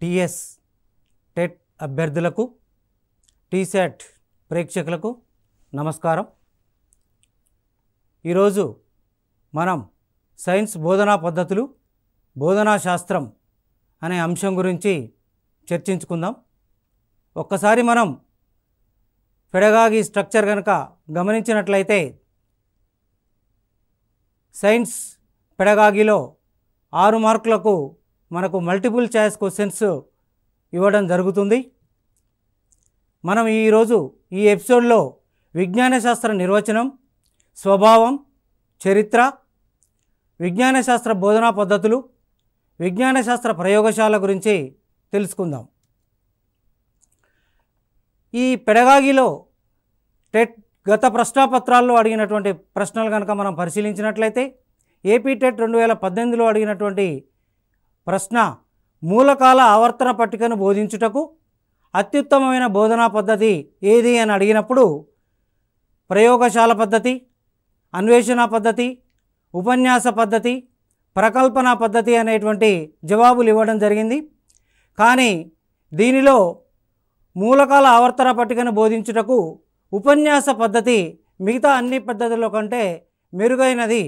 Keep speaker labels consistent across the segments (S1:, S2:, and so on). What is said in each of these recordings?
S1: TS TET అభ్యర్థులకు టీశాట్ ప్రేక్షకులకు నమస్కారం. ఈరోజు మనం సైన్స్ బోధనా పద్ధతులు బోధనా శాస్త్రం అనే అంశం గురించి చర్చించుకుందాం. ఒక్కసారి మనం పెడగాగి స్ట్రక్చర్ కనుక గమనించినట్లయితే సైన్స్ పెడగాగిలో 6 మార్కులకు మనకు మల్టిపుల్ చాయిస్ క్వశ్చన్స్ ఇవ్వడం జరుగుతుంది. మనం ఈరోజు ఈ ఎపిసోడ్లో విజ్ఞాన శాస్త్ర నిర్వచనం, స్వభావం, చరిత్ర, విజ్ఞాన శాస్త్ర బోధనా పద్ధతులు, విజ్ఞాన శాస్త్ర ప్రయోగశాల గురించి తెలుసుకుందాం. ఈ పెడగాగిలో టెట్ గత ప్రశ్నాపత్రాల్లో అడిగినటువంటి ప్రశ్నలు కనుక మనం పరిశీలించినట్లయితే ఏపీ టెట్ 2018లో అడిగినటువంటి ప్రశ్న మూలకాల ఆవర్తన పట్టికను బోధించుటకు అత్యుత్తమమైన బోధనా పద్ధతి ఏది అని అడిగినప్పుడు ప్రయోగశాల పద్ధతి, అన్వేషణ పద్ధతి, ఉపన్యాస పద్ధతి, ప్రకల్పన పద్ధతి అనేటువంటి జవాబులు ఇవ్వడం జరిగింది. కానీ దీనిలో మూలకాల ఆవర్తన పట్టికను బోధించుటకు ఉపన్యాస పద్ధతి మిగతా అన్ని పద్ధతుల కంటే మెరుగైనది.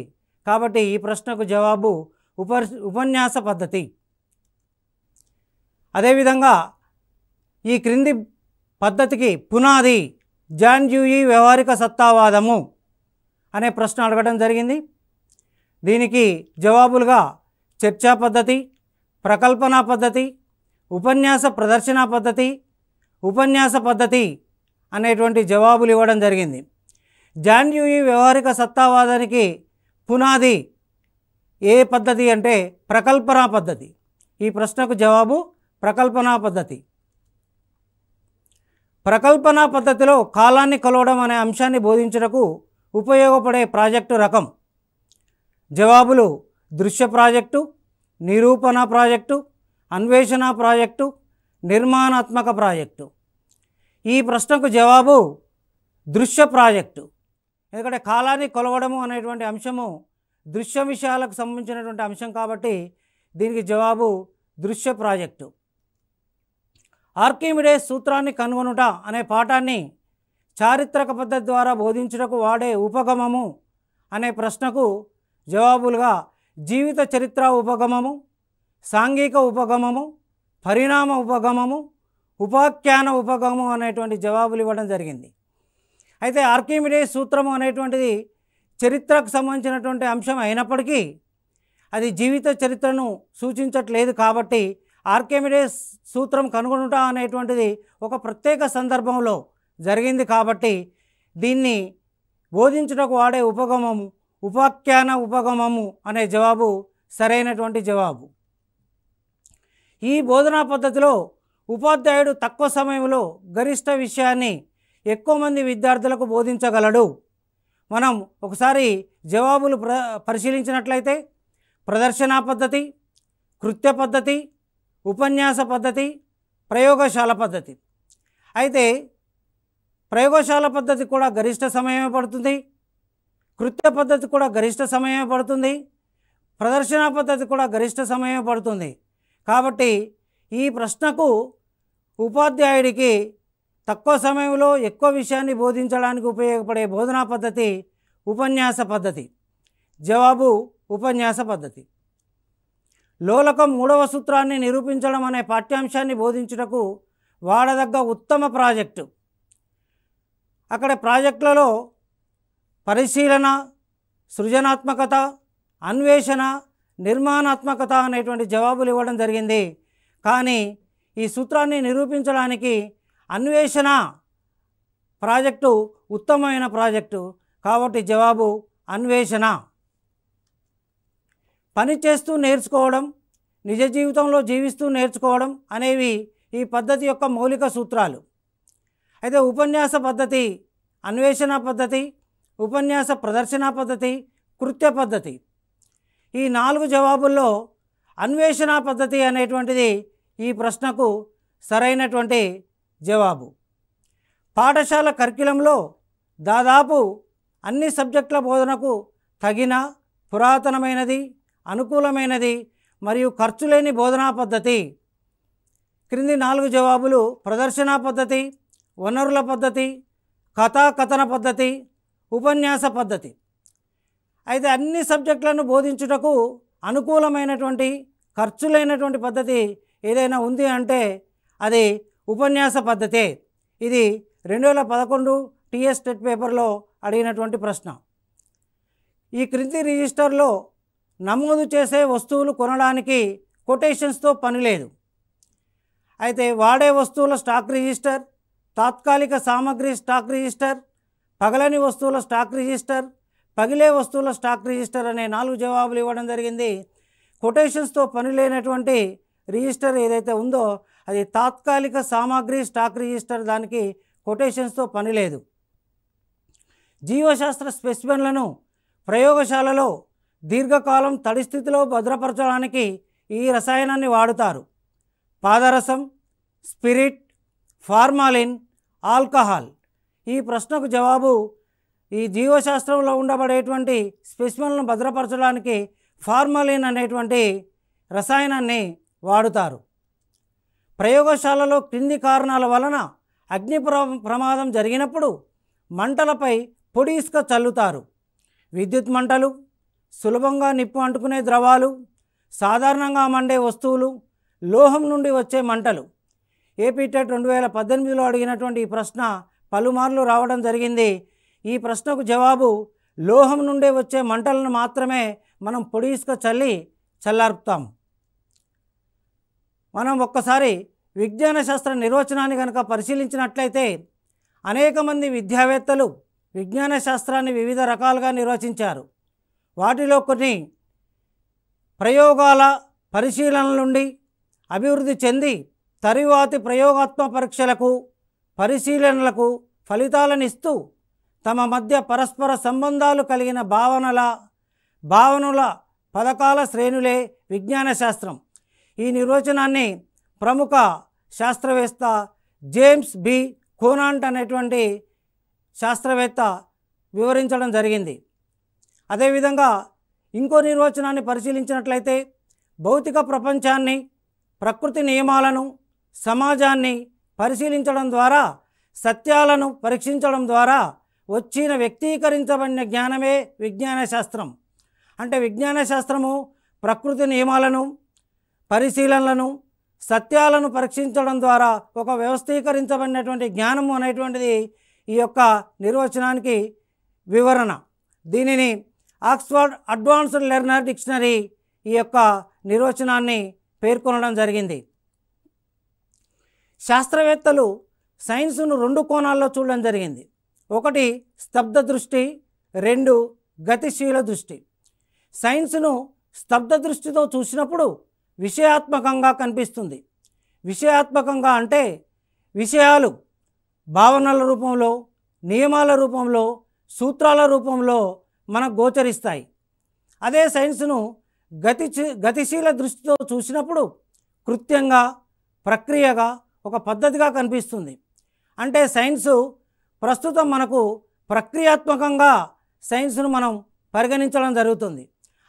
S1: కాబట్టి ఈ ప్రశ్నకు జవాబు ఉపన్యాస పద్ధతి. అదేవిధంగా ఈ క్రింది పద్ధతికి పునాది జాన్ డ్యూయీ వ్యవహారిక సత్తావాదము అనే ప్రశ్న అడగడం జరిగింది. దీనికి జవాబులుగా చర్చా పద్ధతి, ప్రకల్పన పద్ధతి, ఉపన్యాస ప్రదర్శన పద్ధతి, ఉపన్యాస పద్ధతి అనేటువంటి జవాబులు ఇవ్వడం జరిగింది. జాన్ డ్యూయీ వ్యవహారిక సత్తావాదానికి పునాది ఏ పద్ధతి అంటే ప్రకల్పన పద్ధతి. ఈ ప్రశ్నకు జవాబు ప్రకల్పన పద్ధతి. ప్రకల్పన పద్ధతిలో కాలాన్ని కొలవడం అనే అంశాన్ని బోధించుటకు ఉపయోగపడే ప్రాజెక్టు రకం. జవాబులు దృశ్య ప్రాజెక్టు, నిరూపణ ప్రాజెక్టు, అన్వేషణ ప్రాజెక్టు, నిర్మాణాత్మక ప్రాజెక్టు. ఈ ప్రశ్నకు జవాబు దృశ్య ప్రాజెక్టు. ఎందుకంటే కాలాన్ని కొలవడము అనేటువంటి అంశము దృశ్య విషయాలకు సంబంధించినటువంటి అంశం కాబట్టి దీనికి జవాబు దృశ్య ప్రాజెక్టు. ఆర్కిమిడీస్ సూత్రాన్ని కనుగొనుట అనే పాఠాన్ని చారిత్రక పద్ధతి ద్వారా బోధించుటకు వాడే ఉపగమము అనే ప్రశ్నకు జవాబులుగా జీవిత చరిత్ర ఉపగమము, సాంఘిక ఉపగమము, పరిణామ ఉపగమము, ఉపాఖ్యాన ఉపగమం అనేటువంటి జవాబులు ఇవ్వడం జరిగింది. అయితే ఆర్కిమిడీస్ సూత్రము అనేటువంటిది చరిత్రకు సంబంధించినటువంటి అంశం అయినప్పటికీ అది జీవిత చరిత్రను సూచించట్లేదు. కాబట్టి ఆర్కిమిడీస్ సూత్రం కనుగొనుట అనేటువంటిది ఒక ప్రత్యేక సందర్భంలో జరిగింది. కాబట్టి దీన్ని బోధించుటకు వాడే ఉపగమము ఉపాఖ్యాన ఉపగమము అనే జవాబు సరైనటువంటి జవాబు. ఈ బోధనా పద్ధతిలో ఉపాధ్యాయుడు తక్కువ సమయంలో గరిష్ట విషయాన్ని ఎక్కువ మంది విద్యార్థులకు బోధించగలడు. మనం ఒకసారి జవాబులు పరిశీలించినట్లయితే ప్రదర్శనా పద్ధతి, కృత్య పద్ధతి, ఉపన్యాస పద్ధతి, ప్రయోగశాల పద్ధతి. అయితే ప్రయోగశాల పద్ధతి కూడా గరిష్ట సమయమే పడుతుంది, కృత్య పద్ధతి కూడా గరిష్ట సమయమే పడుతుంది, ప్రదర్శనా పద్ధతి కూడా గరిష్ట సమయమే పడుతుంది. కాబట్టి ఈ ప్రశ్నకు ఉపాధ్యాయుడికి తక్కువ సమయంలో ఎక్కువ విషయాన్ని బోధించడానికి ఉపయోగపడే బోధనా పద్ధతి ఉపన్యాస పద్ధతి. జవాబు ఉపన్యాస పద్ధతి. లోలకం 3వ సూత్రాన్ని నిరూపించడం అనే పాఠ్యాంశాన్ని బోధించుటకు వాడదగ్గ ఉత్తమ ప్రాజెక్టు. అక్కడ ప్రాజెక్టులలో పరిశీలన, సృజనాత్మకత, అన్వేషణ, నిర్మాణాత్మకత అనేటువంటి జవాబులు ఇవ్వడం జరిగింది. కానీ ఈ సూత్రాన్ని నిరూపించడానికి అన్వేషణ ప్రాజెక్టు ఉత్తమమైన ప్రాజెక్టు. కాబట్టి జవాబు అన్వేషణ. పని చేస్తూ నేర్చుకోవడం, నిజ జీవితంలో జీవిస్తూ నేర్చుకోవడం అనేవి ఈ పద్ధతి యొక్క మౌలిక సూత్రాలు. అయితే ఉపన్యాస పద్ధతి, అన్వేషణ పద్ధతి, ఉపన్యాస ప్రదర్శన పద్ధతి, కృత్య పద్ధతి. ఈ 4 జవాబుల్లో అన్వేషణ పద్ధతి అనేటువంటిది ఈ ప్రశ్నకు సరైనటువంటి జవాబు. పాఠశాల కరిక్యులంలో దాదాపు అన్ని సబ్జెక్టుల బోధనకు తగిన పురాతనమైనది, అనుకూలమైనది మరియు ఖర్చు లేని బోధనా పద్ధతి. క్రింది 4 జవాబులు ప్రదర్శనా పద్ధతి, వనరుల పద్ధతి, కథాకథన పద్ధతి, ఉపన్యాస పద్ధతి. అయితే అన్ని సబ్జెక్టులను బోధించుటకు అనుకూలమైనటువంటి ఖర్చులైనటువంటి పద్ధతి ఏదైనా ఉంది అంటే అది ఉపన్యాస పద్ధతే. ఇది 2011 టీఎస్ టెట్ పేపర్లో అడిగినటువంటి ప్రశ్న. ఈ క్రింది రిజిస్టర్లో నమోదు చేసే వస్తువులు కొనడానికి కొటేషన్స్తో పని లేదు. అయితే వాడే వస్తువుల స్టాక్ రిజిస్టర్, తాత్కాలిక సామగ్రి స్టాక్ రిజిస్టర్, పగలని వస్తువుల స్టాక్ రిజిస్టర్, పగిలే వస్తువుల స్టాక్ రిజిస్టర్ అనే 4 జవాబులు ఇవ్వడం జరిగింది. కొటేషన్స్తో పని లేనటువంటి రిజిస్టర్ ఏదైతే ఉందో అది తాత్కాలిక సామగ్రి స్టాక్ రిజిస్టర్, దానికి కొటేషన్స్తో పని లేదు. జీవశాస్త్ర స్పెసిమెన్లను ప్రయోగశాలలో దీర్ఘకాలం తడి స్థితిలో భద్రపరచడానికి ఈ రసాయనాన్ని వాడుతారు. పాదరసం, స్పిరిట్, ఫార్మాలిన్, ఆల్కహాల్. ఈ ప్రశ్నకు జవాబు ఈ జీవశాస్త్రంలో ఉండబడేటువంటి స్పెసిమెన్లను భద్రపరచడానికి ఫార్మాలిన్ అనేటువంటి రసాయనాన్ని వాడుతారు. ప్రయోగశాలలో క్రింది కారణాల వలన అగ్ని ప్రమాదం జరిగినప్పుడు మంటలపై పొడి ఇసుక చల్లుతారు. విద్యుత్ మంటలు, సులభంగా నిప్పు అంటుకునే ద్రవాలు, సాధారణంగా మండే వస్తువులు, లోహం నుండి వచ్చే మంటలు. ఏపీ టెట్ 2018లో అడిగినటువంటి ఈ ప్రశ్న పలుమార్లు రావడం జరిగింది. ఈ ప్రశ్నకు జవాబు లోహం నుండి వచ్చే మంటలను మాత్రమే మనం పొడి ఇసుక చల్లార్పుతాం. మనం ఒక్కసారి విజ్ఞాన శాస్త్ర నిర్వచనాన్ని కనుక పరిశీలించినట్లయితే అనేక మంది విద్యావేత్తలు విజ్ఞాన శాస్త్రాన్ని వివిధ రకాలుగా నిర్వచించారు. వాటిలో కొన్ని ప్రయోగాల పరిశీలనల నుండి అభివృద్ధి చెంది తరువాతి ప్రయోగాత్మక పరీక్షలకు, పరిశీలనలకు ఫలితాలను ఇస్తూ తమ మధ్య పరస్పర సంబంధాలు కలిగిన భావనల పథకాల శ్రేణులే విజ్ఞాన శాస్త్రం. ఈ నిర్వచనాన్ని ప్రముఖ శాస్త్రవేత్త జేమ్స్ బి కోనాంట్ అనేటువంటి శాస్త్రవేత్త వివరించడం జరిగింది. అదేవిధంగా ఇంకో నిర్వచనాన్ని పరిశీలించినట్లయితే భౌతిక ప్రపంచాన్ని, ప్రకృతి నియమాలను, సమాజాన్ని పరిశీలించడం ద్వారా, సత్యాలను పరీక్షించడం ద్వారా వచ్చిన వ్యక్తీకరించబడిన జ్ఞానమే విజ్ఞాన శాస్త్రం. అంటే విజ్ఞాన శాస్త్రము ప్రకృతి నియమాలను, పరిశీలనలను, సత్యాలను పరీక్షించడం ద్వారా ఒక వ్యవస్థీకరించబడినటువంటి జ్ఞానము అనేటువంటిది ఈ యొక్క నిర్వచనానికి వివరణ. దీనిని ఆక్స్ఫర్డ్ అడ్వాన్స్డ్ లెర్నర్ డిక్షనరీ ఈ యొక్క నిర్వచనాన్ని పేర్కొనడం జరిగింది. శాస్త్రవేత్తలు సైన్సును 2 కోణాల్లో చూడడం జరిగింది. ఒకటి స్తబ్ద దృష్టి, 2 గతిశీల దృష్టి. సైన్సును స్తబ్ద దృష్టితో చూసినప్పుడు విషయాత్మకంగా కనిపిస్తుంది. విషయాత్మకంగా అంటే విషయాలు భావనల రూపంలో, నియమాల రూపంలో, సూత్రాల రూపంలో మనకు గోచరిస్తాయి. అదే సైన్సును గతిశీల దృష్టితో చూసినప్పుడు కృత్యంగా, ప్రక్రియగా, ఒక పద్ధతిగా కనిపిస్తుంది. అంటే సైన్సు ప్రస్తుతం మనకు ప్రక్రియాత్మకంగా సైన్సును మనం పరిగణించడం జరుగుతుంది.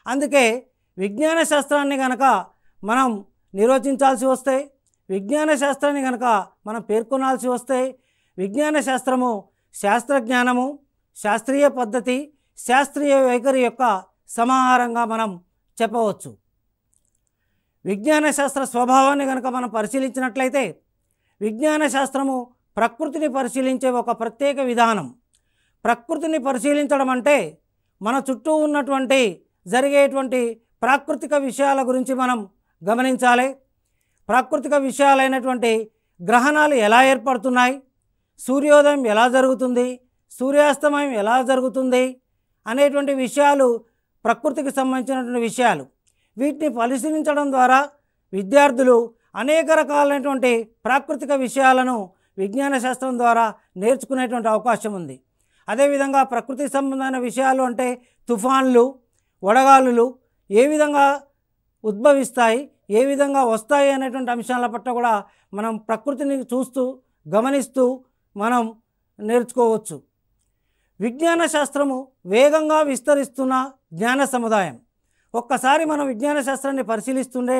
S1: అందుకే విజ్ఞాన శాస్త్రాన్ని కనుక మనం నిర్వచించాల్సి వస్తే, విజ్ఞాన శాస్త్రాన్ని కనుక మనం పేర్కొనాల్సి వస్తే, విజ్ఞాన శాస్త్రము శాస్త్రజ్ఞానము, శాస్త్రీయ పద్ధతి, శాస్త్రీయ వైఖరి యొక్క సమాహారంగా మనం చెప్పవచ్చు. విజ్ఞాన శాస్త్ర స్వభావాన్ని కనుక మనం పరిశీలించినట్లయితే విజ్ఞాన శాస్త్రము ప్రకృతిని పరిశీలించే ఒక ప్రత్యేక విధానం. ప్రకృతిని పరిశీలించడం అంటే మన చుట్టూ ఉన్నటువంటి జరిగేటువంటి ప్రాకృతిక విషయాల గురించి మనం గమనించాలి. ప్రాకృతిక విషయాలైనటువంటి గ్రహణాలు ఎలా ఏర్పడుతున్నాయి, సూర్యోదయం ఎలా జరుగుతుంది, సూర్యాస్తమయం ఎలా జరుగుతుంది అనేటువంటి విషయాలు ప్రకృతికి సంబంధించినటువంటి విషయాలు. వీటిని పరిశీలించడం ద్వారా విద్యార్థులు అనేక రకాలైనటువంటి ప్రాకృతిక విషయాలను విజ్ఞాన శాస్త్రం ద్వారా నేర్చుకునేటువంటి అవకాశం ఉంది. అదేవిధంగా ప్రకృతి సంబంధమైన విషయాలు అంటే తుఫాన్లు, వడగాలులు ఏ విధంగా ఉద్భవిస్తాయి, ఏ విధంగా వస్తాయి అనేటువంటి అంశాల పట్ల కూడా మనం ప్రకృతిని చూస్తూ గమనిస్తూ మనం నేర్చుకోవచ్చు. విజ్ఞాన శాస్త్రము వేగంగా విస్తరిస్తున్న జ్ఞాన సముదాయం. ఒక్కసారి మనం విజ్ఞాన శాస్త్రాన్ని పరిశీలిస్తుంటే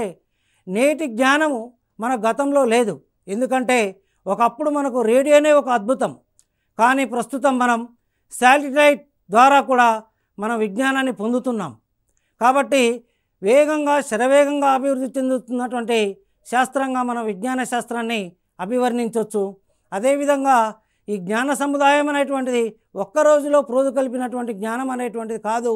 S1: నేటి జ్ఞానము మన గతంలో లేదు. ఎందుకంటే ఒకప్పుడు మనకు రేడియోనే ఒక అద్భుతం, కానీ ప్రస్తుతం మనం శాటిలైట్ ద్వారా కూడా మన విజ్ఞానాన్ని పొందుతున్నాం. కాబట్టి వేగంగా శరవేగంగా అభివృద్ధి చెందుతున్నటువంటి శాస్త్రంగా మనం విజ్ఞాన శాస్త్రాన్ని అభివర్ణించవచ్చు. అదేవిధంగా ఈ జ్ఞాన సముదాయం అనేటువంటిది ఒక్క రోజులో కలిపినటువంటి జ్ఞానం అనేటువంటిది కాదు.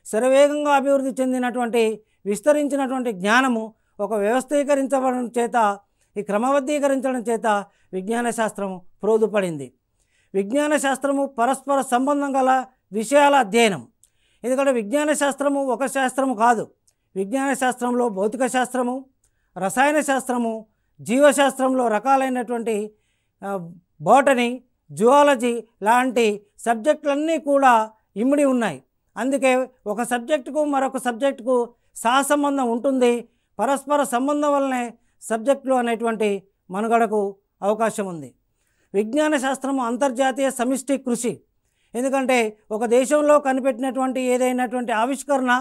S1: శరవేగంగా అభివృద్ధి చెందినటువంటి విస్తరించినటువంటి జ్ఞానము ఒక వ్యవస్థీకరించడం చేత, ఈ క్రమబద్ధీకరించడం చేత విజ్ఞాన శాస్త్రము ప్రోదుపడింది. విజ్ఞాన శాస్త్రము పరస్పర సంబంధం గల విషయాల అధ్యయనం. ఎందుకంటే విజ్ఞాన శాస్త్రము ఒక శాస్త్రము కాదు. విజ్ఞాన శాస్త్రంలో భౌతిక శాస్త్రము, రసాయన శాస్త్రము, జీవశాస్త్రంలో రకాలైనటువంటి బోటనీ, జువాలజీ లాంటి సబ్జెక్టులన్నీ కూడా ఇమిడి ఉన్నాయి. అందుకే ఒక సబ్జెక్టుకు మరొక సబ్జెక్టుకు సహసంబంధం ఉంటుంది. పరస్పర సంబంధం వల్లనే సబ్జెక్టులు అనేటువంటి మనుగడకు అవకాశం ఉంది. విజ్ఞాన శాస్త్రము అంతర్జాతీయ సమిష్టి కృషి. ఎందుకంటే ఒక దేశంలో కనిపెట్టినటువంటి ఏదైనటువంటి ఆవిష్కరణ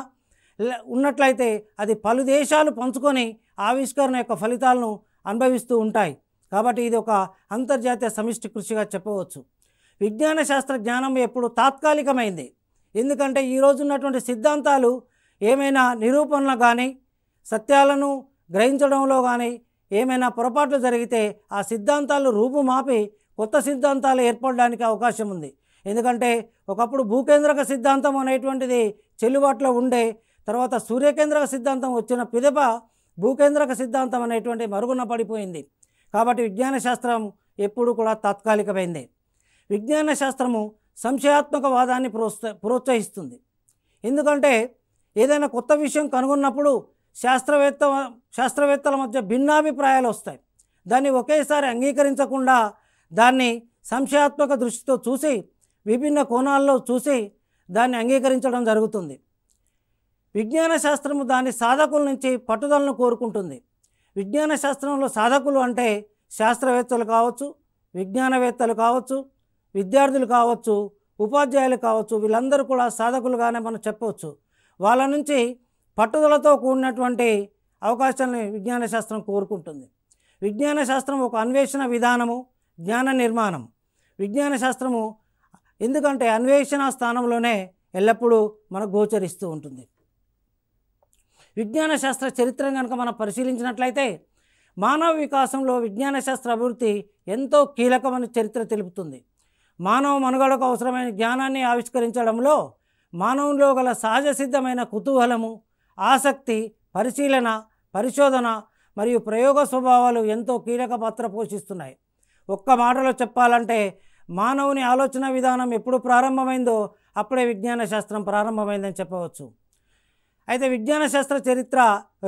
S1: ఉన్నట్లయితే అది పలు దేశాలు పంచుకొని ఆవిష్కరణ యొక్క ఫలితాలను అనుభవిస్తూ ఉంటాయి. కాబట్టి ఇది ఒక అంతర్జాతీయ సమిష్టి కృషిగా చెప్పవచ్చు. విజ్ఞాన శాస్త్ర జ్ఞానం ఎప్పుడు తాత్కాలికమైంది. ఎందుకంటే ఈరోజు ఉన్నటువంటి సిద్ధాంతాలు ఏమైనా నిరూపణలు కానీ, సత్యాలను గ్రహించడంలో కానీ ఏమైనా పొరపాట్లు జరిగితే ఆ సిద్ధాంతాలు రూపుమాపి కొత్త సిద్ధాంతాలు ఏర్పడడానికి అవకాశం ఉంది. ఎందుకంటే ఒకప్పుడు భూకేంద్రక సిద్ధాంతం అనేటువంటిది చెల్లుబాటులో ఉండే, తర్వాత సూర్యకేంద్రక సిద్ధాంతం వచ్చిన పిదప భూకేంద్రక సిద్ధాంతం అనేటువంటి మరుగున పడిపోయింది. కాబట్టి విజ్ఞాన శాస్త్రం ఎప్పుడు కూడా తాత్కాలికమైంది. విజ్ఞాన శాస్త్రము సంశయాత్మక వాదాన్ని ప్రోత్సహిస్తుంది. ఎందుకంటే ఏదైనా కొత్త విషయం కనుగొన్నప్పుడు శాస్త్రవేత్తల మధ్య భిన్నాభిప్రాయాలు వస్తాయి. దాన్ని ఒకేసారి అంగీకరించకుండా దాన్ని సంశయాత్మక దృష్టితో చూసి, విభిన్న కోణాల్లో చూసి దాన్ని అంగీకరించడం జరుగుతుంది. విజ్ఞాన శాస్త్రము దాని సాధకుల నుంచి పట్టుదలను కోరుకుంటుంది. విజ్ఞాన శాస్త్రంలో సాధకులు అంటే శాస్త్రవేత్తలు కావచ్చు, విజ్ఞానవేత్తలు కావచ్చు, విద్యార్థులు కావచ్చు, ఉపాధ్యాయులు కావచ్చు, వీళ్ళందరూ కూడా సాధకులుగానే మనం చెప్పవచ్చు. వాళ్ళ నుంచి పట్టుదలతో కూడినటువంటి అవకాశాన్ని విజ్ఞాన శాస్త్రం కోరుకుంటుంది. విజ్ఞాన శాస్త్రం ఒక అన్వేషణ విధానము, జ్ఞాన నిర్మాణం. విజ్ఞాన శాస్త్రము ఎందుకంటే అన్వేషణ స్థానంలోనే ఎల్లప్పుడూ మనకు గోచరిస్తూ ఉంటుంది. విజ్ఞాన శాస్త్ర చరిత్రను కనుక మనం పరిశీలించినట్లయితే మానవ వికాసంలో విజ్ఞాన శాస్త్ర అభివృద్ధి ఎంతో కీలకమని చరిత్ర తెలుపుతుంది. మానవ మనుగడకు అవసరమైన జ్ఞానాన్ని ఆవిష్కరించడంలో మానవులో గల సహజ సిద్ధమైన కుతూహలము, ఆసక్తి, పరిశీలన, పరిశోధన మరియు ప్రయోగ స్వభావాలు ఎంతో కీలక పాత్ర పోషిస్తున్నాయి. ఒక్క మాటలో చెప్పాలంటే మానవుని ఆలోచన విధానం ఎప్పుడు ప్రారంభమైందో అప్పుడే విజ్ఞాన శాస్త్రం ప్రారంభమైందని చెప్పవచ్చు. అయితే విజ్ఞాన శాస్త్ర చరిత్ర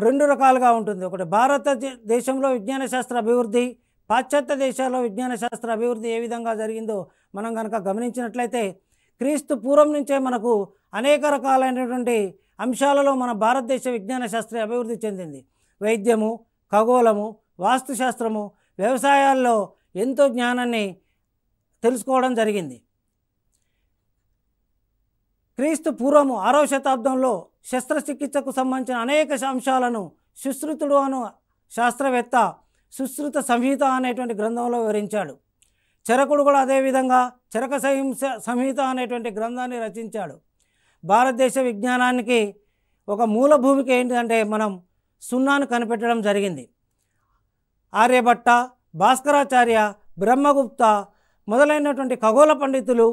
S1: రెండు రకాలుగా ఉంటుంది. ఒకటి భారతదేశంలో విజ్ఞాన శాస్త్ర అభివృద్ధి, పాశ్చాత్య దేశాల్లో విజ్ఞాన శాస్త్ర అభివృద్ధి ఏ విధంగా జరిగిందో మనం కనుక గమనించినట్లయితే క్రీస్తు పూర్వం నుంచే మనకు అనేక రకాలైనటువంటి అంశాలలో మన భారతదేశ విజ్ఞాన శాస్త్ర అభివృద్ధి చెందింది. వైద్యము, ఖగోళము, వాస్తుశాస్త్రము, వ్యవసాయాల్లో ఎంతో జ్ఞానాన్ని తెలుసుకోవడం జరిగింది. క్రీస్తు పూర్వము 6వ శతాబ్దంలో శస్త్రచికిత్సకు సంబంధించిన అనేక అంశాలను సుశ్రుతుడు అను శాస్త్రవేత్త సుశ్రుత సంహిత అనేటువంటి గ్రంథంలో వివరించాడు. చరకుడు కూడా అదేవిధంగా చరక సంహిత అనేటువంటి గ్రంథాన్ని రచించాడు. భారతదేశ విజ్ఞానానికి ఒక మూల భూమిక ఏంటంటే మనం సున్నాను కనిపెట్టడం జరిగింది. ఆర్యభట్ట, భాస్కరాచార్య, బ్రహ్మగుప్త మొదలైనటువంటి ఖగోళ పండితులు,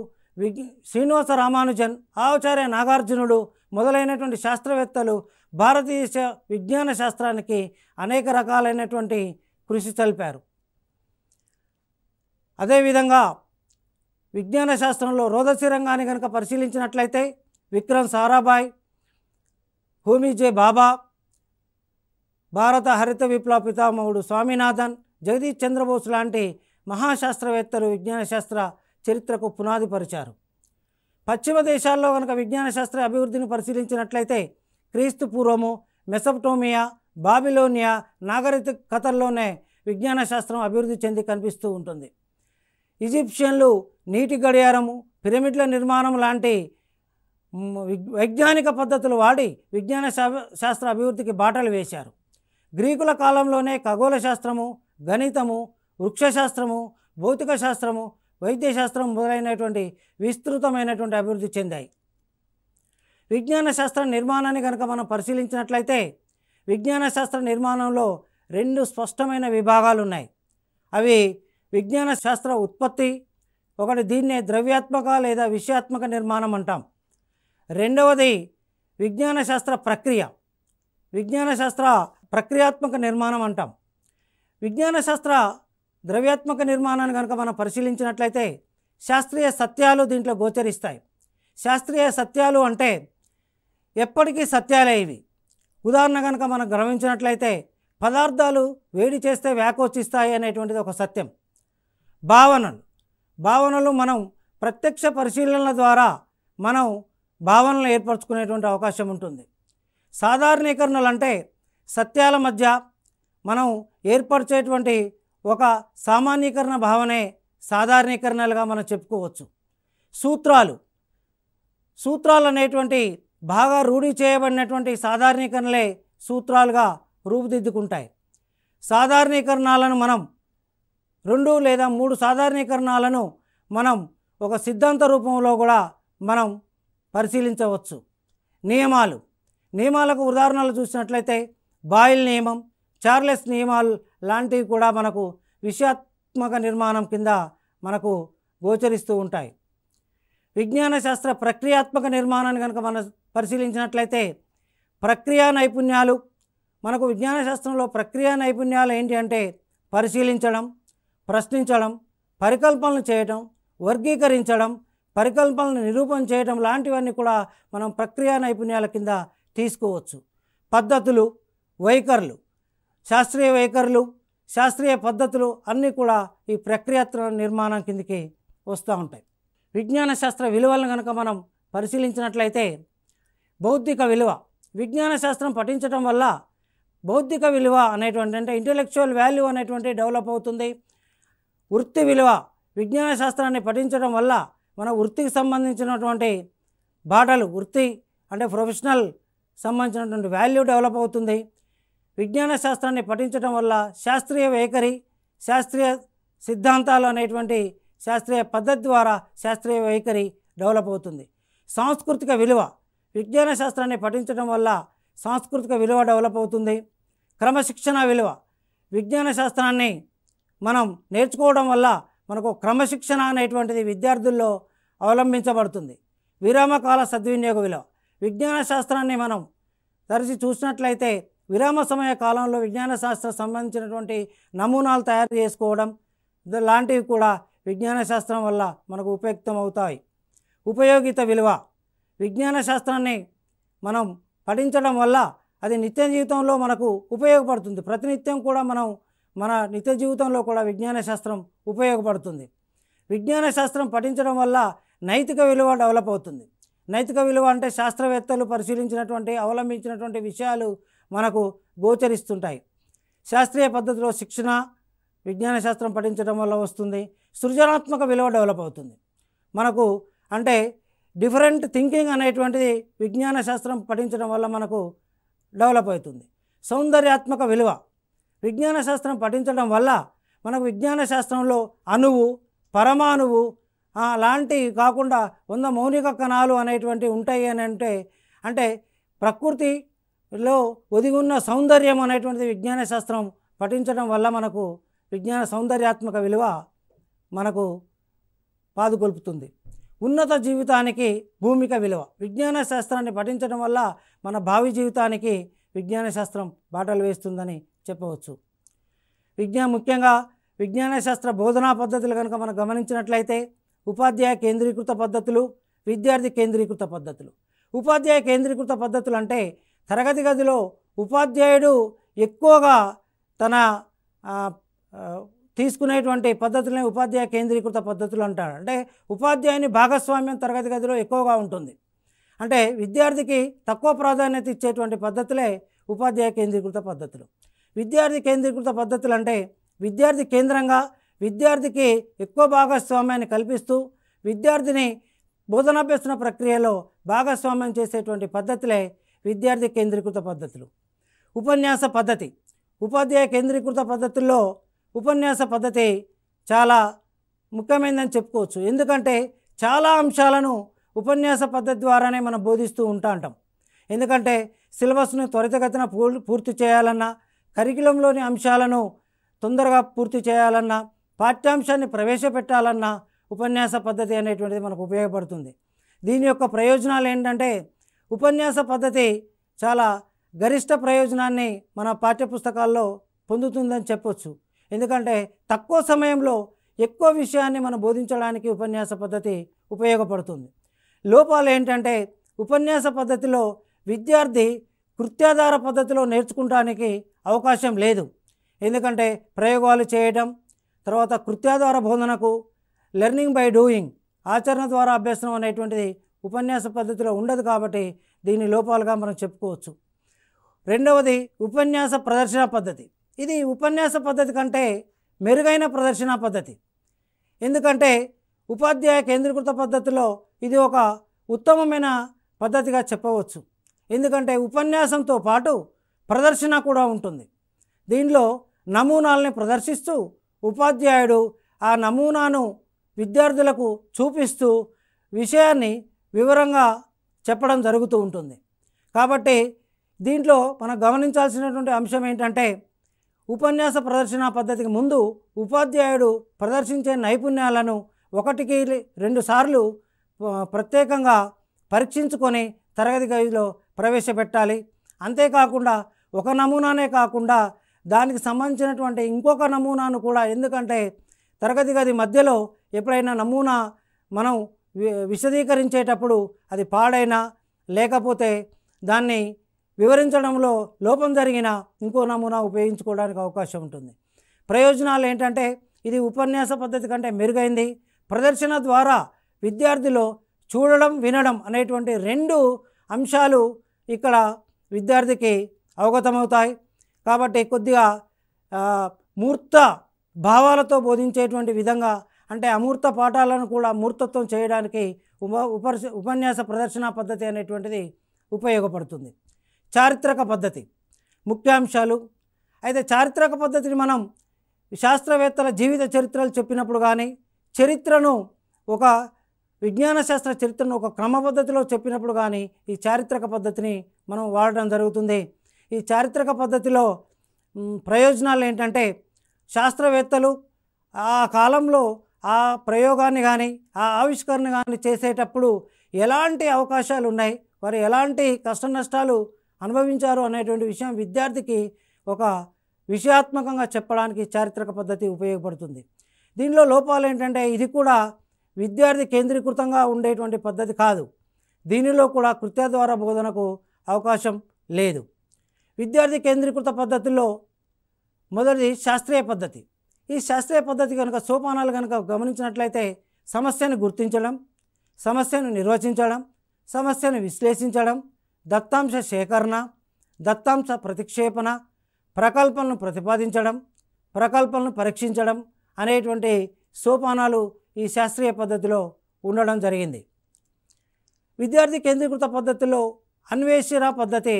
S1: శ్రీనివాస రామానుజన్, ఆచార్య నాగార్జునుడు మొదలైనటువంటి శాస్త్రవేత్తలు భారతదేశ విజ్ఞాన శాస్త్రానికి అనేక రకాలైనటువంటి కృషి తెలిపారు. అదేవిధంగా విజ్ఞాన శాస్త్రంలో రోదసి రంగాన్ని కనుక పరిశీలించినట్లయితే విక్రమ్ సారాభాయ్, హోమీ జే బాబా, భారత హరిత విప్లవ పితామహుడు స్వామినాథన్, జగదీష్ చంద్రబోస్ లాంటి మహాశాస్త్రవేత్తలు విజ్ఞాన శాస్త్ర చరిత్రకు పునాది పరిచారు. పశ్చిమ దేశాల్లో కనుక విజ్ఞాన శాస్త్ర అభివృద్ధిని పరిశీలించినట్లయితే క్రీస్తు పూర్వము మెసొపటోమియా, బాబిలోనియా నాగరికతల్లోనే విజ్ఞాన శాస్త్రం అభివృద్ధి చెంది కనిపిస్తూ ఉంటుంది. ఈజిప్షియన్లు నీటి గడియారము, పిరమిడ్ల నిర్మాణం లాంటి వైజ్ఞానిక పద్ధతులు వాడి విజ్ఞాన శాస్త్ర అభివృద్ధికి బాటలు వేశారు. గ్రీకుల కాలంలోనే ఖగోళ శాస్త్రము, గణితము, వృక్షశాస్త్రము, భౌతిక శాస్త్రము, వైద్యశాస్త్రం మొదలైనటువంటి విస్తృతమైనటువంటి అభివృద్ధి చెందాయి. విజ్ఞాన శాస్త్ర నిర్మాణాన్ని కనుక మనం పరిశీలించినట్లయితే విజ్ఞాన శాస్త్ర నిర్మాణంలో 2 స్పష్టమైన విభాగాలు ఉన్నాయి. అవి విజ్ఞాన శాస్త్ర ఉత్పత్తి, ఒకటి దీన్నే ద్రవ్యాత్మక లేదా విషయాత్మక నిర్మాణం అంటాం. రెండవది విజ్ఞాన శాస్త్ర ప్రక్రియ, విజ్ఞాన శాస్త్ర ప్రక్రియాత్మక నిర్మాణం అంటాం. విజ్ఞాన శాస్త్ర ద్రవ్యాత్మక నిర్మాణాన్ని కనుక మనం పరిశీలించినట్లయితే శాస్త్రీయ సత్యాలు దీంట్లో గోచరిస్తాయి. శాస్త్రీయ సత్యాలు అంటే ఎప్పటికీ సత్యాలే ఇవి. ఉదాహరణ కనుక మనం గమనించినట్లయితే పదార్థాలు వేడి చేస్తే వ్యాకోచిస్తాయి అనేటువంటిది ఒక సత్యం. భావనలు మనం ప్రత్యక్ష పరిశీలనల ద్వారా మనం భావనలు ఏర్పరచుకునేటువంటి అవకాశం ఉంటుంది. సాధారణీకరణలు అంటే సత్యాల మధ్య మనం ఏర్పరిచేటువంటి ఒక సామాన్యీకరణ భావనే సాధారణీకరణలుగా మనం చెప్పుకోవచ్చు. సూత్రాలు అనేటువంటి బాగా రూఢి చేయబడినటువంటి సాధారణీకరణలే సూత్రాలుగా రూపుదిద్దుకుంటాయి. సాధారణీకరణాలను మనం 2 లేదా 3 సాధారణీకరణాలను మనం ఒక సిద్ధాంత రూపంలో కూడా మనం పరిశీలించవచ్చు. నియమాలకు ఉదాహరణలు చూసినట్లయితే బాయిల్ నియమం, చార్లెస్ నియమాలు లాంటివి కూడా మనకు విషయాత్మక నిర్మాణం కింద మనకు గోచరిస్తూ ఉంటాయి. విజ్ఞాన శాస్త్ర ప్రక్రియాత్మక నిర్మాణాన్ని కనుక మనం పరిశీలించినట్లయితే ప్రక్రియా నైపుణ్యాలు, మనకు విజ్ఞాన శాస్త్రంలో ప్రక్రియా నైపుణ్యాలు ఏంటి అంటే పరిశీలించడం, ప్రశ్నించడం, పరికల్పనలు చేయడం, వర్గీకరించడం, పరికల్పనలను నిరూపణ చేయడం లాంటివన్నీ కూడా మనం ప్రక్రియా నైపుణ్యాల కింద తీసుకోవచ్చు. పద్ధతులు, వైఖరులు, శాస్త్రీయ వైఖరులు, శాస్త్రీయ పద్ధతులు అన్నీ కూడా ఈ ప్రక్రియాత్మక నిర్మాణం కిందకి వస్తూ ఉంటాయి. విజ్ఞాన శాస్త్ర విలువలను కనుక మనం పరిశీలించినట్లయితే బౌద్ధిక విలువ, విజ్ఞాన శాస్త్రం పఠించడం వల్ల బౌద్ధిక విలువ అనేటువంటి అంటే ఇంటెలెక్చువల్ వాల్యూ అనేటువంటి డెవలప్ అవుతుంది. వృత్తి విలువ, విజ్ఞాన శాస్త్రాన్ని పఠించడం వల్ల మన వృత్తికి సంబంధించినటువంటి వృత్తి అంటే ప్రొఫెషనల్ సంబంధించినటువంటి వాల్యూ డెవలప్ అవుతుంది. విజ్ఞాన శాస్త్రాన్ని పఠించడం వల్ల శాస్త్రీయ వైఖరి, శాస్త్రీయ సిద్ధాంతాలు అనేటువంటి శాస్త్రీయ పద్ధతి ద్వారా శాస్త్రీయ వైఖరి డెవలప్ అవుతుంది. సాంస్కృతిక విలువ, విజ్ఞాన శాస్త్రాన్ని పఠించడం వల్ల సాంస్కృతిక విలువ డెవలప్ అవుతుంది. క్రమశిక్షణ విలువ, విజ్ఞాన శాస్త్రాన్ని మనం నేర్చుకోవడం వల్ల మనకు క్రమశిక్షణ అనేటువంటిది విద్యార్థుల్లో అవలంబించబడుతుంది. విరామకాల సద్వినియోగ విలువ, విజ్ఞాన శాస్త్రాన్ని మనం తరచి చూసినట్లయితే విరామ సమయ కాలంలో విజ్ఞాన శాస్త్రం సంబంధించినటువంటి నమూనాలు తయారు చేసుకోవడం లాంటివి కూడా విజ్ఞాన శాస్త్రం వల్ల మనకు ఉపయుక్తం అవుతాయి. ఉపయోగిత విలువ, విజ్ఞాన శాస్త్రాన్ని మనం పఠించడం వల్ల అది నిత్య జీవితంలో మనకు ఉపయోగపడుతుంది. ప్రతినిత్యం కూడా మన నిత్య జీవితంలో కూడా విజ్ఞాన శాస్త్రం ఉపయోగపడుతుంది. విజ్ఞాన శాస్త్రం పఠించడం వల్ల నైతిక విలువ డెవలప్ అవుతుంది. నైతిక విలువ అంటే శాస్త్రవేత్తలు పరిశీలించినటువంటి అవలంబించినటువంటి విషయాలు మనకు గోచరిస్తుంటాయి. శాస్త్రీయ పద్ధతిలో శిక్షణ విజ్ఞాన శాస్త్రం పఠించడం వల్ల వస్తుంది. సృజనాత్మక విలువ డెవలప్ అవుతుంది. మనకు అంటే డిఫరెంట్ థింకింగ్ అనేటువంటిది విజ్ఞాన శాస్త్రం పఠించడం వల్ల మనకు డెవలప్ అవుతుంది. సౌందర్యాత్మక విలువ, విజ్ఞాన శాస్త్రం పఠించడం వల్ల మనకు విజ్ఞాన శాస్త్రంలో అణువు, పరమాణువు లాంటివి కాకుండా 100 మౌలిక కణాలు అనేటువంటివి ఉంటాయి అని అంటే ప్రకృతిలో ఒదిగి ఉన్న సౌందర్యం అనేటువంటిది విజ్ఞాన శాస్త్రం పఠించడం వల్ల మనకు విజ్ఞాన సౌందర్యాత్మక విలువ మనకు పాదుకొల్పుతుంది. ఉన్నత జీవితానికి భూమిక విలువ, విజ్ఞాన శాస్త్రాన్ని పఠించడం వల్ల మన భావి జీవితానికి విజ్ఞాన శాస్త్రం బాటలు వేస్తుందని చెప్పవచ్చు. ముఖ్యంగా విజ్ఞాన శాస్త్ర బోధనా పద్ధతులు కనుక మనం గమనించినట్లయితే ఉపాధ్యాయ కేంద్రీకృత పద్ధతులు, విద్యార్థి కేంద్రీకృత పద్ధతులు. ఉపాధ్యాయ కేంద్రీకృత పద్ధతులు అంటే తరగతి గదిలో ఉపాధ్యాయుడు ఎక్కువగా తన తీసుకునేటువంటి పద్ధతులనే ఉపాధ్యాయ కేంద్రీకృత పద్ధతులు అంటారు. అంటే ఉపాధ్యాయుని భాగస్వామ్యం తరగతి గదిలో ఎక్కువగా ఉంటుంది. అంటే విద్యార్థికి తక్కువ ప్రాధాన్యత ఇచ్చేటువంటి పద్ధతులే ఉపాధ్యాయ కేంద్రీకృత పద్ధతులు. విద్యార్థి కేంద్రీకృత పద్ధతులు అంటే విద్యార్థి కేంద్రంగా విద్యార్థికి ఎక్కువ భాగస్వామ్యాన్ని కల్పిస్తూ విద్యార్థిని బోధనాభ్యసన ప్రక్రియలో భాగస్వామ్యం చేసేటువంటి పద్ధతులే విద్యార్థి కేంద్రీకృత పద్ధతులు. ఉపన్యాస పద్ధతి, ఉపాధ్యాయ కేంద్రీకృత పద్ధతుల్లో ఉపన్యాస పద్ధతి చాలా ముఖ్యమైనదని చెప్పుకోవచ్చు. ఎందుకంటే చాలా అంశాలను ఉపన్యాస పద్ధతి ద్వారానే మనం బోధిస్తూ ఉంటాం. ఎందుకంటే సిలబస్ను త్వరితగతిన పూర్తి చేయాలన్నా, కరికులంలోని అంశాలను తొందరగా పూర్తి చేయాలన్నా, పాఠ్యాంశాన్ని ప్రవేశపెట్టాలన్నా ఉపన్యాస పద్ధతి అనేటువంటిది మనకు ఉపయోగపడుతుంది. దీని యొక్క ప్రయోజనాలు ఏంటంటే ఉపన్యాస పద్ధతి చాలా గరిష్ట ప్రయోజనాన్ని మన పాఠ్యపుస్తకాల్లో పొందుతుందని చెప్పొచ్చు. ఎందుకంటే తక్కువ సమయంలో ఎక్కువ విషయాన్ని మనం బోధించడానికి ఉపన్యాస పద్ధతి ఉపయోగపడుతుంది. లోపాలు ఏంటంటే ఉపన్యాస పద్ధతిలో విద్యార్థి కృత్యాధార పద్ధతిలో నేర్చుకోవడానికి అవకాశం లేదు. ఎందుకంటే ప్రయోగాలు చేయడం, తర్వాత కృత్యాధార బోధనకు లెర్నింగ్ బై డూయింగ్, ఆచరణ ద్వారా అభ్యసనం అనేటువంటిది ఉపన్యాస పద్ధతిలో ఉండదు. కాబట్టి దీని లోపాలుగా మనం చెప్పుకోవచ్చు. రెండవది ఉపన్యాస ప్రదర్శన పద్ధతి. ఇది ఉపన్యాస పద్ధతి కంటే మెరుగైన ప్రదర్శన పద్ధతి. ఎందుకంటే ఉపాధ్యాయ కేంద్రీకృత పద్ధతిలో ఇది ఒక ఉత్తమమైన పద్ధతిగా చెప్పవచ్చు. ఎందుకంటే ఉపన్యాసంతో పాటు ప్రదర్శన కూడా ఉంటుంది. దీనిలో నమూనాలని ప్రదర్శిస్తూ ఉపాధ్యాయుడు ఆ నమూనాను విద్యార్థులకు చూపిస్తూ విషయాన్ని వివరంగా చెప్పడం జరుగుతూ ఉంటుంది. కాబట్టి దీంట్లో మనం గమనించాల్సినటువంటి అంశం ఏంటంటే ఉపన్యాస ప్రదర్శన పద్ధతికి ముందు ఉపాధ్యాయుడు ప్రదర్శించే నైపుణ్యాలను 1-2 సార్లు ప్రత్యేకంగా పరీక్షించుకొని తరగతి గదిలో ప్రవేశపెట్టాలి. అంతేకాకుండా ఒక నమూనానే కాకుండా దానికి సంబంధించినటువంటి ఇంకొక నమూనాను కూడా, ఎందుకంటే తరగతి గది మధ్యలో ఎప్పుడైనా నమూనా మనం విశదీకరించేటప్పుడు అది పాడైనా లేకపోతే దాన్ని వివరించడంలో లోపం జరిగిన ఇంకో నమూనా ఉపయోగించుకోవడానికి అవకాశం ఉంటుంది. ప్రయోజనాలు ఏంటంటే ఇది ఉపన్యాస పద్ధతి కంటే మెరుగైంది. ప్రదర్శన ద్వారా విద్యార్థిలో చూడడం, వినడం అనేటువంటి 2 అంశాలు ఇక్కడ విద్యార్థికి అవగతమవుతాయి. కాబట్టి కొద్దిగా మూర్త భావాలతో బోధించేటువంటి విధంగా, అంటే అమూర్త పాఠాలను కూడా మూర్తత్వం చేయడానికి ఉపన్యాస ప్రదర్శన పద్ధతి అనేటువంటిది ఉపయోగపడుతుంది. చారిత్రక పద్ధతి ముఖ్యాంశాలు. అయితే చారిత్రక పద్ధతిని మనం శాస్త్రవేత్తల జీవిత చరిత్రలు చెప్పినప్పుడు కానీ, చరిత్రను ఒక విజ్ఞాన శాస్త్ర చరిత్రను ఒక క్రమ పద్ధతిలో చెప్పినప్పుడు కానీ ఈ చారిత్రక పద్ధతిని మనం వాడడం జరుగుతుంది. ఈ చారిత్రక పద్ధతిలో ప్రయోజనాలు ఏంటంటే శాస్త్రవేత్తలు ఆ కాలంలో ఆ ప్రయోగాన్ని కానీ ఆ ఆవిష్కరణ కానీ చేసేటప్పుడు ఎలాంటి అవకాశాలు ఉన్నాయి, వారు ఎలాంటి కష్ట నష్టాలు అనుభవించారు అనేటువంటి విషయం విద్యార్థికి ఒక విషయాత్మకంగా చెప్పడానికి చారిత్రక పద్ధతి ఉపయోగపడుతుంది. దీనిలో లోపాలు ఏంటంటే ఇది కూడా విద్యార్థి కేంద్రీకృతంగా ఉండేటువంటి పద్ధతి కాదు. దీనిలో కూడా కృత్యాధార బోధనకు అవకాశం లేదు. విద్యార్థి కేంద్రీకృత పద్ధతిలో మొదటిది శాస్త్రీయ పద్ధతి. ఈ శాస్త్రీయ పద్ధతి కనుక సోపానాలు కనుక గమనించినట్లయితే సమస్యను గుర్తించడం, సమస్యను నిర్వచించడం, సమస్యను విశ్లేషించడం, దత్తాంశ సేకరణ, దత్తాంశ ప్రతిక్షేపణ, ప్రకల్పనను ప్రతిపాదించడం, ప్రకల్పనను పరీక్షించడం అనేటువంటి సోపానాలు ఈ శాస్త్రీయ పద్ధతిలో ఉండడం జరిగింది. విద్యార్థి కేంద్రీకృత పద్ధతిలో అన్వేషణ పద్ధతి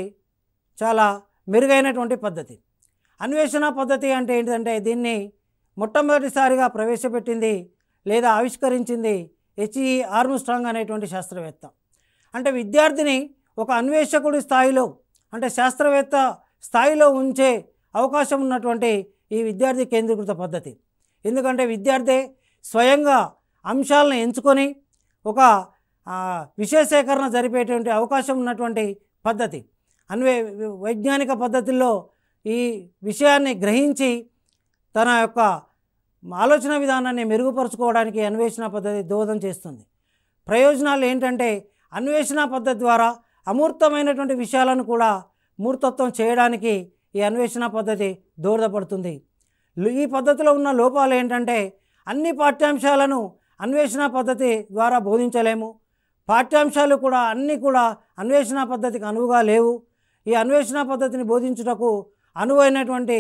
S1: చాలా మెరుగైనటువంటి పద్ధతి. అన్వేషణ పద్ధతి అంటే ఏంటంటే దీన్ని మొట్టమొదటిసారిగా ప్రవేశపెట్టింది లేదా ఆవిష్కరించింది హెచ్ఈ ఆర్మ్స్ట్రాంగ్ అనేటువంటి శాస్త్రవేత్త. అంటే విద్యార్థిని ఒక అన్వేషకుడి స్థాయిలో, అంటే శాస్త్రవేత్త స్థాయిలో ఉంచే అవకాశం ఉన్నటువంటి ఈ విద్యార్థి కేంద్రీకృత పద్ధతి. ఎందుకంటే విద్యార్థి స్వయంగా అంశాలను ఎంచుకొని ఒక విషయ సేకరణ జరిపేటువంటి అవకాశం ఉన్నటువంటి పద్ధతి. వైజ్ఞానిక పద్ధతుల్లో ఈ విషయాన్ని గ్రహించి తన యొక్క ఆలోచన విధానాన్ని మెరుగుపరుచుకోవడానికి అన్వేషణ పద్ధతి దోహదం చేస్తుంది. ప్రయోజనాలు ఏంటంటే అన్వేషణ పద్ధతి ద్వారా అమూర్తమైనటువంటి విషయాలను కూడా మూర్తత్వం చేయడానికి ఈ అన్వేషణ పద్ధతి దోహదపడుతుంది. ఈ పద్ధతిలో ఉన్న లోపాలు ఏంటంటే అన్ని పాఠ్యాంశాలను అన్వేషణ పద్ధతి ద్వారా బోధించలేము. పాఠ్యాంశాలు కూడా అన్నీ కూడా అన్వేషణ పద్ధతికి అనువుగా లేవు. ఈ అన్వేషణ పద్ధతిని బోధించుటకు అనువైనటువంటి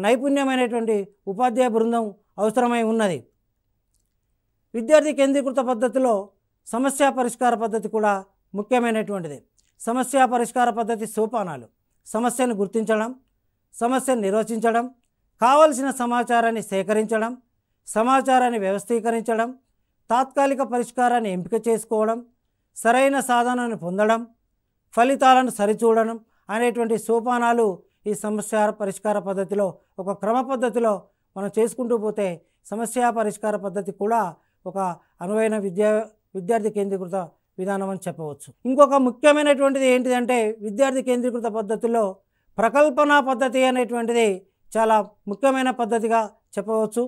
S1: నైపుణ్యమైనటువంటి ఉపాధ్యాయ బృందం అవసరమై ఉన్నది. విద్యార్థి కేంద్రీకృత పద్ధతిలో సమస్య పరిష్కార పద్ధతి కూడా ముఖ్యమైనటువంటిది. సమస్య పరిష్కార పద్ధతి సోపానాలు: సమస్యను గుర్తించడం, సమస్యను నిర్వచించడం, కావలసిన సమాచారాన్ని సేకరించడం, సమాచారాన్ని వ్యవస్థీకరించడం, తాత్కాలిక పరిష్కారాన్ని ఎంపిక చేసుకోవడం, సరైన సాధనను పొందడం, ఫలితాలను సరిచూడడం అనేటువంటి సోపానాలు ఈ సమస్య పరిష్కార పద్ధతిలో ఒక క్రమ పద్ధతిలో మనం చేసుకుంటూ పోతే సమస్య పరిష్కార పద్ధతి కూడా ఒక అనువైన విద్యార్థి కేంద్రీకృత విధానం అని చెప్పవచ్చు. ఇంకొక ముఖ్యమైనటువంటిది ఏంటిదంటే విద్యార్థి కేంద్రీకృత పద్ధతిలో ప్రకల్పన పద్ధతి అనేటువంటిది చాలా ముఖ్యమైన పద్ధతిగా చెప్పవచ్చు.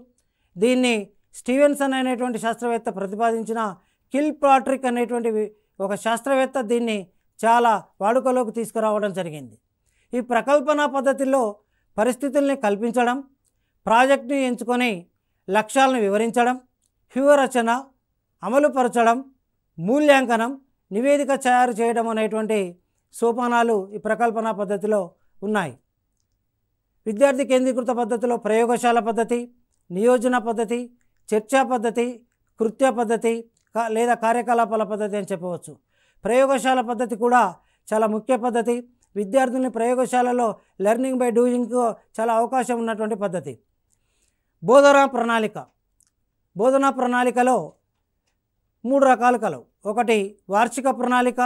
S1: దీన్ని స్టీవెన్సన్ అనేటువంటి శాస్త్రవేత్త ప్రతిపాదించిన కిల్పాట్రిక్ అనేటువంటి ఒక శాస్త్రవేత్త దీన్ని చాలా వాడుకలోకి తీసుకురావడం జరిగింది. ఈ ప్రకల్పన పద్ధతిలో పరిస్థితుల్ని కల్పించడం, ప్రాజెక్టుని ఎంచుకొని లక్ష్యాలను వివరించడం, వ్యూహరచన, అమలుపరచడం, మూల్యాంకనం, నివేదిక తయారు చేయడం అనేటువంటి సోపానాలు ఈ ప్రకల్పన పద్ధతిలో ఉన్నాయి. విద్యార్థి కేంద్రీకృత పద్ధతిలో ప్రయోగశాల పద్ధతి, నియోజన పద్ధతి, చర్చా పద్ధతి, కృత్య పద్ధతి లేదా కార్యకలాపాల పద్ధతి అని చెప్పవచ్చు. ప్రయోగశాల పద్ధతి కూడా చాలా ముఖ్య పద్ధతి. విద్యార్థుల్ని ప్రయోగశాలలో లెర్నింగ్ బై డూయింగ్కు చాలా అవకాశం ఉన్నటువంటి పద్ధతి. బోధనా ప్రణాళిక. బోధనా ప్రణాళికలో 3 రకాలు కలవు. ఒకటి వార్షిక ప్రణాళిక,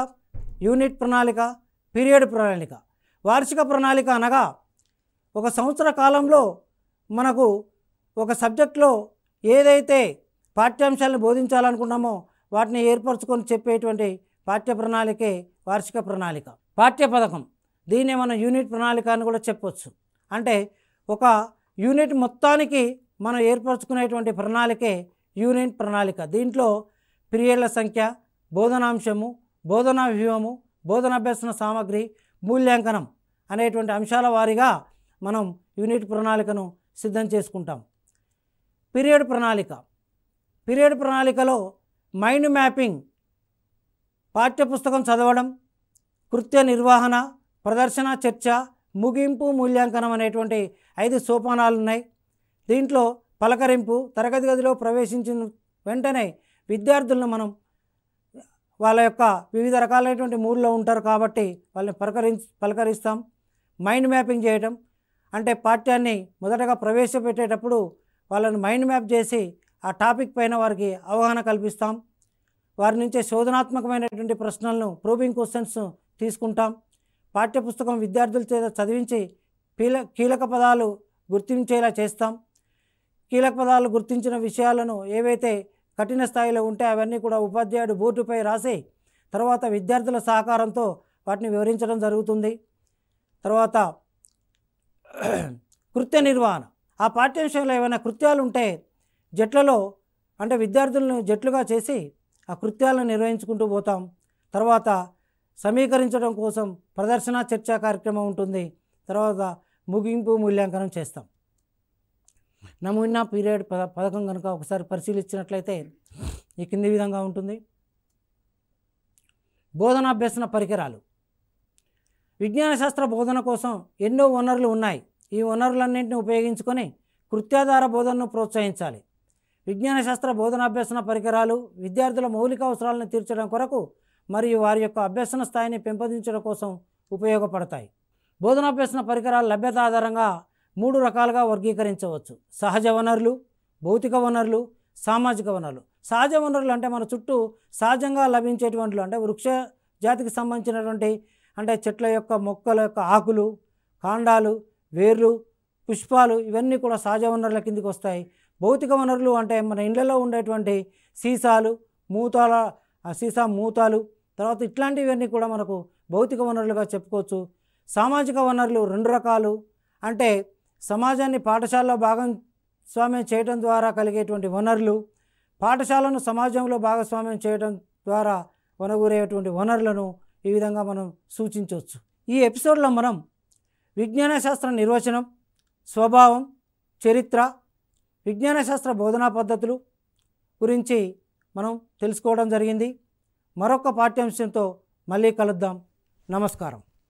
S1: యూనిట్ ప్రణాళిక, పీరియడ్ ప్రణాళిక. వార్షిక ప్రణాళిక అనగా ఒక సంవత్సర కాలంలో మనకు ఒక సబ్జెక్టులో ఏదైతే పాఠ్యాంశాలను బోధించాలనుకున్నామో వాటిని ఏర్పరచుకొని చెప్పేటువంటి పాఠ్య ప్రణాళికే వార్షిక ప్రణాళిక. పాఠ్య పథకం, దీన్నే మనం యూనిట్ ప్రణాళిక అని కూడా చెప్పవచ్చు. అంటే ఒక యూనిట్ మొత్తానికి మనం ఏర్పరచుకునేటువంటి ప్రణాళికే యూనిట్ ప్రణాళిక. దీంట్లో పీరియడ్ల సంఖ్య, బోధనాంశము, బోధనా వ్యూహము, బోధనాభ్యసన సామగ్రి, మూల్యాంకనం అనేటువంటి అంశాల వారీగా మనం యూనిట్ ప్రణాళికను సిద్ధం చేసుకుంటాం. పీరియడ్ ప్రణాళిక. పీరియడ్ ప్రణాళికలో మైండ్ మ్యాపింగ్, పాఠ్యపుస్తకం చదవడం, కృత్య నిర్వహణ, ప్రదర్శన, చర్చ, ముగింపు, మూల్యాంకనం అనేటువంటి 5 సోపానాలు ఉన్నాయి. దీంట్లో పలకరింపు, తరగతి గదిలో ప్రవేశించిన వెంటనే విద్యార్థులను మనం వాళ్ళ యొక్క వివిధ రకాలైనటువంటి మూడ్లో ఉంటారు కాబట్టి వాళ్ళని పలకరిస్తాం. మైండ్ మ్యాపింగ్ చేయడం అంటే పాఠ్యాన్ని మొదటగా ప్రవేశపెట్టేటప్పుడు వాళ్ళని మైండ్ మ్యాప్ చేసి ఆ టాపిక్ పైన వారికి అవగాహన కల్పిస్తాం. వారి నుంచే శోధనాత్మకమైనటువంటి ప్రశ్నలను, ప్రోబింగ్ క్వశ్చన్స్ తీసుకుంటాం. పాఠ్యపుస్తకం విద్యార్థుల చేత చదివించి కీలక పదాలు గుర్తించేలా చేస్తాం. కీలక పదాలు గుర్తించిన విషయాలను ఏవైతే కఠిన స్థాయిలో ఉంటే అవన్నీ కూడా ఉపాధ్యాయుడు బోర్డుపై రాసి తర్వాత విద్యార్థుల సహకారంతో వాటిని వివరించడం జరుగుతుంది. తర్వాత కృత్య నిర్వహణ. ఆ పాఠ్యాంశంలో ఏమైనా కృత్యాలు ఉంటే జట్లలో అంటే విద్యార్థులను జట్లుగా చేసి ఆ కృత్యాలను నిర్వహించుకుంటూ పోతాం. తర్వాత సమీకరించడం కోసం ప్రదర్శన, చర్చా కార్యక్రమం ఉంటుంది. తర్వాత ముగింపు, మూల్యాంకనం చేస్తాం. నమూనా పీరియడ్ పథకం కనుక ఒకసారి పరిశీలించినట్లయితే ఈ కింది విధంగా ఉంటుంది. బోధనాభ్యసన పరికరాలు. విజ్ఞాన శాస్త్ర బోధన కోసం ఎన్నో వనరులు ఉన్నాయి. ఈ వనరులన్నింటినీ ఉపయోగించుకొని కృత్యాధార బోధనను ప్రోత్సహించాలి. విజ్ఞాన శాస్త్ర బోధనాభ్యసన పరికరాలు విద్యార్థుల మౌలిక అవసరాలను తీర్చడం కొరకు మరియు వారి యొక్క అభ్యసన స్థాయిని పెంపొందించడం కోసం ఉపయోగపడతాయి. బోధనాభ్యసన పరికరాల లభ్యత ఆధారంగా 3 రకాలుగా వర్గీకరించవచ్చు. సహజ వనరులు, భౌతిక వనరులు, సామాజిక వనరులు. సహజ వనరులు అంటే మన చుట్టూ సహజంగా లభించేటువంటి అంటే వృక్ష జాతికి సంబంధించినటువంటి అంటే చెట్ల యొక్క, మొక్కల యొక్క ఆకులు, కాండాలు, వేర్లు, పుష్పాలు ఇవన్నీ కూడా సహజ వనరుల కిందికి వస్తాయి. భౌతిక వనరులు అంటే మన ఇళ్లలో ఉండేటువంటి సీసాలు, మూతాలు తర్వాత ఇట్లాంటివన్నీ కూడా మనకు భౌతిక వనరులుగా చెప్పుకోవచ్చు. సామాజిక వనరులు 2 రకాలు. అంటే సమాజాన్ని పాఠశాలలో భాగస్వామ్యం చేయడం ద్వారా కలిగేటువంటి వనరులు, పాఠశాలను సమాజంలో భాగస్వామ్యం చేయడం ద్వారా వనగూరేటువంటి వనరులను ఈ విధంగా మనం సూచించవచ్చు. ఈ ఎపిసోడ్లో మనం విజ్ఞాన శాస్త్ర నిర్వచనం, స్వభావం, చరిత్ర, విజ్ఞాన శాస్త్ర బోధనా పద్ధతులు గురించి మనం తెలుసుకోవడం జరిగింది. మరొక పాఠ్యాంశంతో మళ్ళీ కలుద్దాం. నమస్కారం.